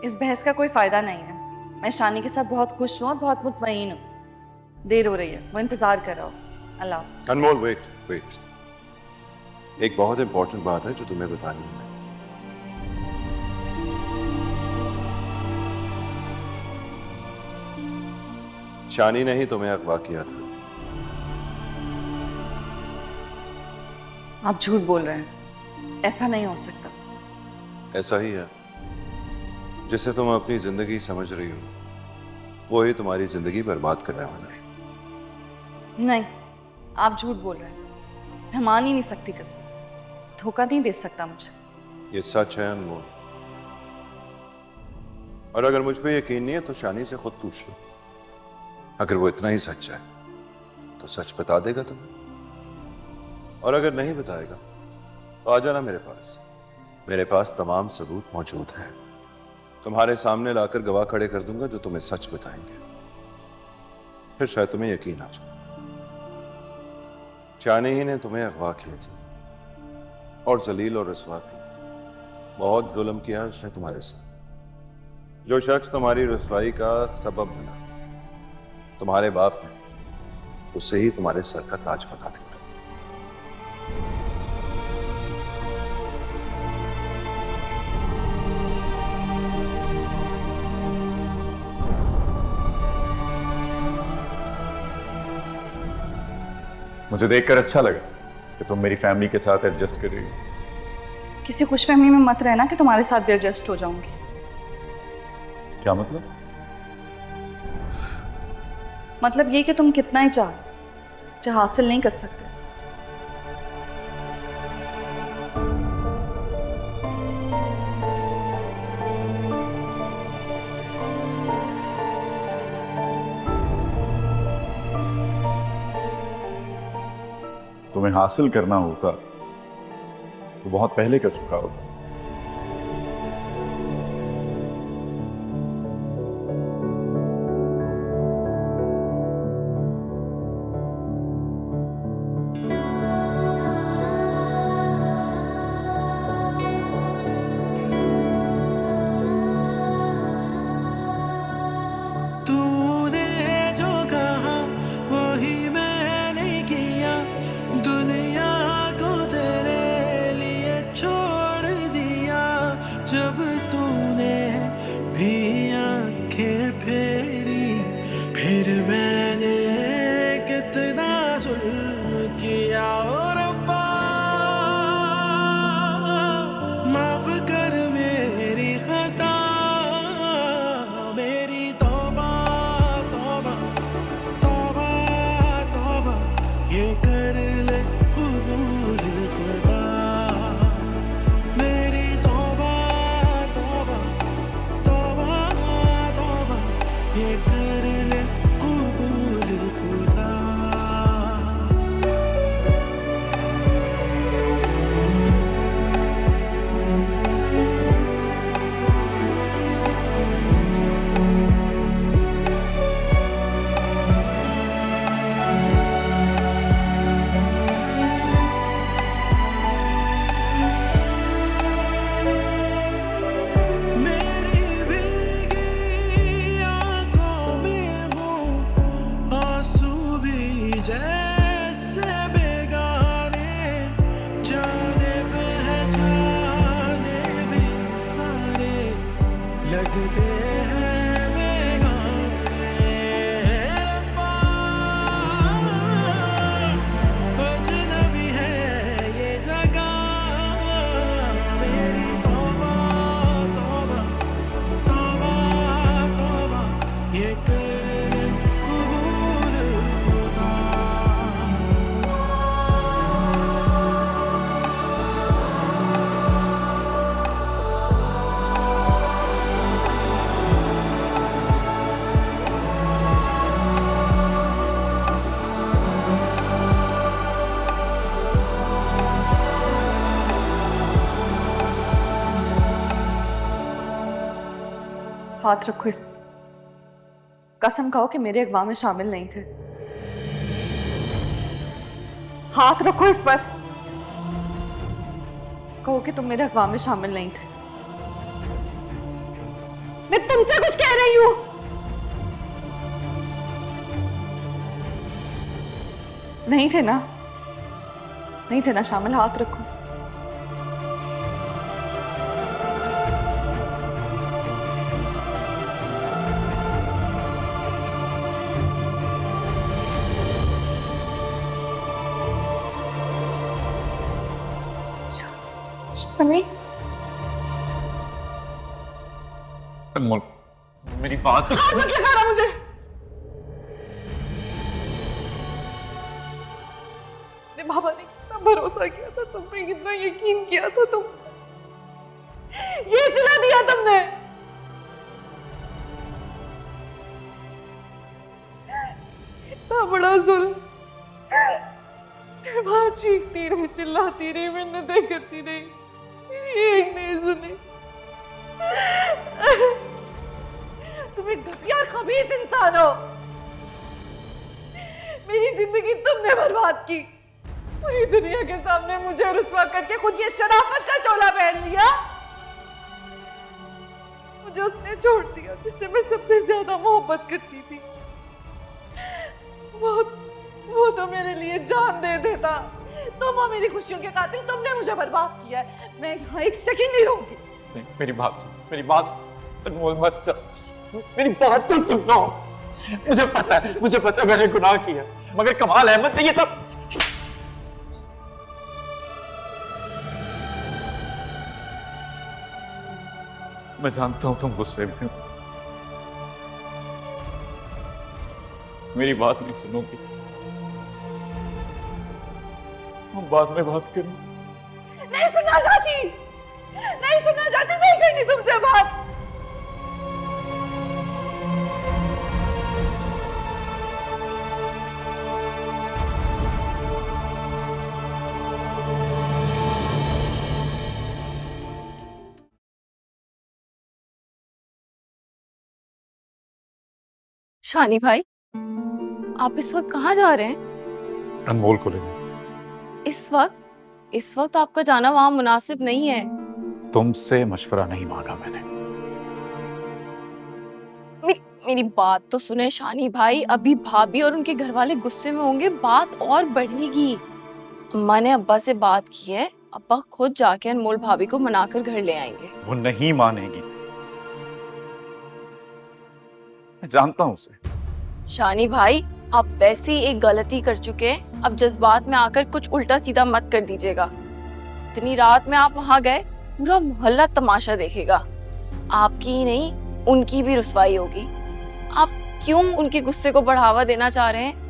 इस बहस का कोई फायदा नहीं है। मैं शानी के साथ बहुत खुश हूँ और बहुत मुतमईन हूँ। देर हो रही है, वो इंतजार कर रहा हो। अल्लाह। अनमोल वेट वेट, एक बहुत इंपॉर्टेंट बात है जो तुम्हें बतानी है। शानी ने ही तुम्हें अगवा किया था। आप झूठ बोल रहे हैं, ऐसा नहीं हो सकता। ऐसा ही है। जिसे तुम अपनी जिंदगी समझ रही हो वो ही तुम्हारी जिंदगी बर्बाद करने वाला है। नहीं, आप झूठ बोल रहे हैं। मैं मान ही नहीं सकती, कभी धोखा नहीं दे सकता मुझे। ये सच है अनमोल, और अगर मुझ पे यकीन नहीं है तो शानी से खुद पूछ लो। अगर वो इतना ही सच है तो सच बता देगा तुम्हें, और अगर नहीं बताएगा तो आ जाना मेरे पास। मेरे पास तमाम सबूत मौजूद हैं। तुम्हारे सामने लाकर गवाह खड़े कर दूंगा जो तुम्हें सच बताएंगे, फिर शायद तुम्हें यकीन आ जाए। शानी ही ने तुम्हें अगवा किया था, और जलील और रसवा भी। बहुत जुल्म किया उसने तुम्हारे साथ। जो शख्स तुम्हारी रसवाई का सबब बना, तुम्हारे बाप ने उसे ही तुम्हारे सर का ताज बता दिया। मुझे देखकर अच्छा लगा कि तुम मेरी फैमिली के साथ एडजस्ट कर रही हो। किसी खुशफहमी में मत रहना कि तुम्हारे साथ भी एडजस्ट हो जाऊंगी। क्या मतलब? मतलब ये कि तुम कितना ही चाहो, जो हासिल नहीं कर सकते। तुम्हें हासिल करना होता तो बहुत पहले कर चुका होता। तूने जो कहा वही मैंने किया, दुनिया को तेरे लिए छोड़ दिया। जब तूने भी आंखें फेरी, फिर मैंने कितना जुल्म किया। और रब्बा माफ कर मेरी खता, मेरी तौबा तौबा तौबा तौबा, ये कर ले कबूल खुदा। मेरी तौबा तौबा तौबा तौबा, ये कर ले कबूल खुदा। मेरी भीगी आंखों में हो आंसू भी जैसे बेगाने, जाने पहचाने भी सारे लगते हैं बेगाने। रब्बा अजनबी है ये जगह, मेरी तौबा तौबा तौबा तौबा, ये कर ले कबूल खुदा। हाथ रखो इस, कसम खाओ कि मेरे अगवा में शामिल नहीं थे। हाथ रखो इस पर, कहो कि तुम मेरे अगवा में शामिल नहीं थे। मैं तुमसे कुछ कह रही हूँ। नहीं थे ना, नहीं थे ना शामिल, हाथ रखो। शामिल, अनमोल, मेरी बात तो हाथ मत लगाना मुझे। मेरे बाबा ने कितना भरोसा किया था तुम पे, कितना यकीन किया था तुम, ये सिला दिया तुमने। इतना बड़ा जुल्म। मेरे बाप चीखती रही, चिल्लाती रही, मिन्नतें करती रही, एक नहीं सुनी। तुम एक घटिया और खबीस इंसान हो। मेरी जिंदगी तुमने बर्बाद की, पूरी दुनिया के सामने मुझे रुस्वा करके खुद ये शराफत का चोला पहन लिया। मुझे उसने छोड़ दिया जिससे मैं सबसे ज्यादा मोहब्बत करती थी। वो तो मेरे लिए जान दे देता। तुम हो मेरी खुशियों के कातिल, तुमने मुझे बर्बाद किया है। मैं यहाँ एक सेकंड नहीं रहूंगी। नहीं, मेरी बात सुन, मेरी बात, अनमोल मत जा, मेरी बात तो सुनो। मुझे पता है मैंने गुनाह किया, मगर कमाल अहमद ने ये सब। मैं जानता हूं तुम गुस्से में हो, मेरी बात नहीं सुनोगी। हम बाद में बात करें। नहीं सुनना चाहती, नहीं सुनना चाहती, नहीं करनी तुमसे बात। शानी भाई, आप इस वक्त कहाँ जा रहे हैं? अनमोल को लेने। इस वक्त आपका जाना वहां मुनासिब नहीं है। तुमसे मशवरा नहीं मांगा मैंने। मेरी बात तो सुने शानी भाई, अभी भाभी और उनके घर वाले गुस्से में होंगे, बात और बढ़ेगी। अम्मा ने अब्बा से बात की है, अब्बा खुद जाके अनमोल भाभी को मनाकर घर ले आएंगे। वो नहीं मानेगी, मैं जानता हूं उसे। शानी भाई, आप वैसे ही एक गलती कर चुके हैं, अब जज्बात में आकर कुछ उल्टा सीधा मत कर दीजिएगा। इतनी रात में आप वहां गए, पूरा मोहल्ला तमाशा देखेगा। आपकी ही नहीं, उनकी भी रुसवाई होगी। आप क्यों उनके गुस्से को बढ़ावा देना चाह रहे हैं?